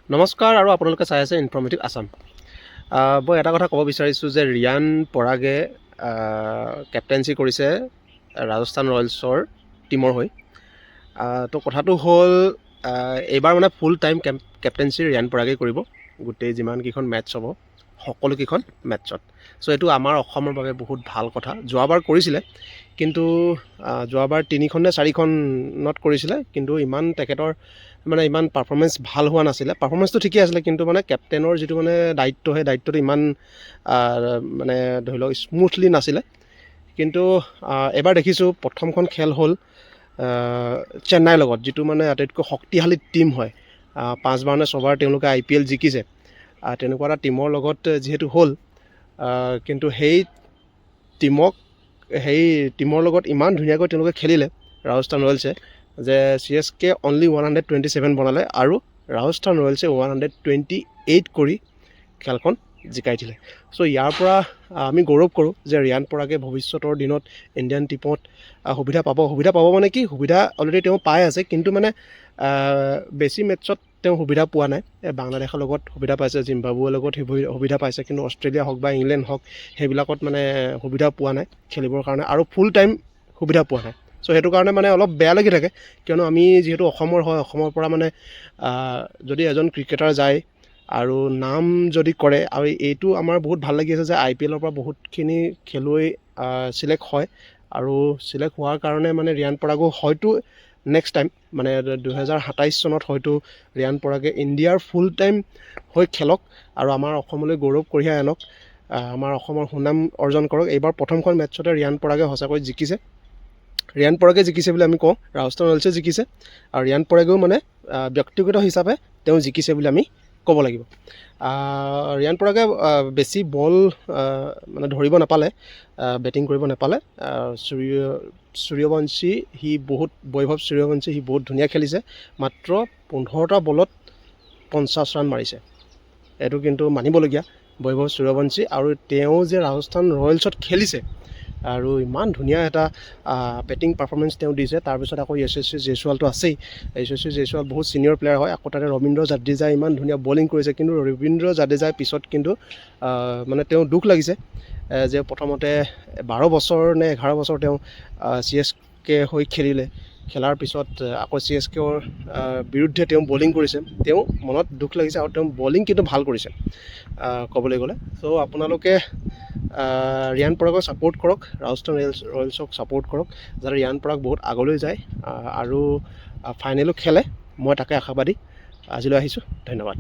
নমস্কাৰ আৰু আপোনালোকে চাই আছে ইনফৰ্মেটিভ আছাম। মই এটা কথা ক'ব বিচাৰিছোঁ যে ৰিয়ান পৰাগে কেপ্টেইনচি কৰিছে ৰাজস্থান ৰয়েলছৰ টীমৰ হৈ। তো কথাটো হ'ল এইবাৰ মানে ফুল টাইম কেপ্টেইনচি ৰিয়ান পৰাগেই কৰিব, গোটেই যিমানকেইখন মেটছ হ'ব সকলোকেইখন মেটছত। চ' এইটো আমাৰ অসমৰ বাবে বহুত ভাল কথা। যোৱাবাৰ কৰিছিলে, কিন্তু যোৱাবাৰ 3খন নে 4খনত কৰিছিলে, কিন্তু তেখেতৰ ইমান পাৰফৰ্মেঞ্চ ভাল হোৱা নাছিলে। পাৰফৰ্মেঞ্চটো ঠিকেই আছিলে, কিন্তু কেপ্টেইনৰ যিটো দায়িত্ব, সেই দায়িত্বটো ইমান ধৰি লওক স্মুথলি নাছিলে। কিন্তু এবাৰ দেখিছোঁ প্ৰথমখন খেল হ'ল চেন্নাইৰ লগত, যিটো আটাইতকৈ শক্তিশালী টীম হয়। 5বাৰ নে 6বাৰ তেওঁলোকে IPL জিকিছে। তেনেকুৱা এটা টীমৰ লগত যিহেতু হ'ল, কিন্তু সেই টীমৰ লগত ইমান ধুনীয়াকৈ তেওঁলোকে খেলিলে ৰাজস্থান ৰয়েলছে, যে CSK অনলি 127 বনালে আৰু ৰাজস্থান ৰয়েলছে 128 কৰি খেলখন জিকাই দিলে। চ' ইয়াৰ পৰা আমি গৌৰৱ কৰোঁ যে ৰিয়ান পৰাগে ভৱিষ্যতৰ দিনত ইণ্ডিয়ান টীমত সুবিধা পাব মানে কি, সুবিধা অলৰেডি তেওঁ পাই আছে, কিন্তু বেছি মেটছত তেওঁ সুবিধা পোৱা নাই। বাংলাদেশৰ লগত সুবিধা পাইছে, জিম্বাবুৱেৰ লগত সুবিধা পাইছে, কিন্তু অষ্ট্ৰেলিয়া হওক বা ইংলেণ্ড হওক সেইবিলাকত সুবিধা পোৱা নাই খেলিবৰ কাৰণে, আৰু ফুল টাইম সুবিধা পোৱা নাই। চ' সেইটো কাৰণে অলপ বেয়া লাগি থাকে, কিয়নো আমি যিহেতু অসমৰ হয়, অসমৰ পৰা যদি এজন ক্ৰিকেটাৰ যায় আৰু নাম যদি কৰে, আৰু এইটো আমাৰ বহুত ভাল লাগি আছে যে IPLৰ পৰা বহুতখিনি খেলুৱৈ চিলেক্ট হয়, আৰু চিলেক্ট হোৱাৰ কাৰণে ৰিয়ান পৰাগো হয়তো নেক্সট টাইম 2027 চনত হয়তো ৰিয়ান পৰাগে ইণ্ডিয়াৰ ফুল টাইম হৈ খেলক আৰু আমাৰ অসমলৈ গৌৰৱ কঢ়িয়াই আনক, আমাৰ অসমৰ সুনাম অৰ্জন কৰক। এইবাৰ প্ৰথমখন মেটছতে ৰিয়ান পৰাগে সঁচাকৈ জিকিছে। ৰিয়ান পৰাগে জিকিছে বুলি আমি কওঁ, ৰাজস্থান ৰয়েলছে জিকিছে, আৰু ৰিয়ান পৰাগেও ব্যক্তিগত হিচাপে তেওঁ জিকিছে বুলি আমি ক'ব লাগিব। ৰিয়ান পৰাগে বেছি বল ধৰিব নাপালে, বেটিং কৰিব নাপালে। সূৰ্যবংশী বৈভৱ সূৰ্যবংশী সি বহুত ধুনীয়া খেলিছে, মাত্ৰ 15টা বলত 50 ৰান মাৰিছে। এইটো কিন্তু মানিবলগীয়া বৈভৱ সূৰ্যবংশী, আৰু তেওঁ যে ৰাজস্থান ৰয়েলছত খেলিছে আৰু ইমান ধুনীয়া এটা বেটিং পাৰফৰ্মেঞ্চ তেওঁ দিছে। তাৰপিছত আকৌ যশস্বী জয়ছোৱালটো আছেই। যশস্বী জয়ছোৱাল বহুত ছিনিয়ৰ প্লেয়াৰ হয়, আকৌ তাতে ৰবীন্দ্ৰ জাদেজাই ইমান ধুনীয়া বলিং কৰিছে, কিন্তু ৰবীন্দ্ৰ জাদেজাৰ পিছত কিন্তু তেওঁ দুখ লাগিছে যে প্ৰথমতে 12 বছৰ নে 11 বছৰ তেওঁ CSK হৈ খেলাৰ পিছত আকৌ CSKৰ বিৰুদ্ধে তেওঁ বলিং কৰিছে। তেওঁ মনত দুখ লাগিছে, আৰু তেওঁ বলিং কিন্তু ভাল কৰিছে ক'বলৈ গ'লে। চ' আপোনালোকে ৰিয়ান পৰাগক ছাপোৰ্ট কৰক, ৰাজস্থান ৰয়েলছক ছাপোৰ্ট কৰক, যাতে ৰিয়ান পৰাগ বহুত আগলৈ যায় আৰু ফাইনেলো খেলে। মই তাকে আশাবাদী। আজিলৈ আহিছোঁ, ধন্যবাদ।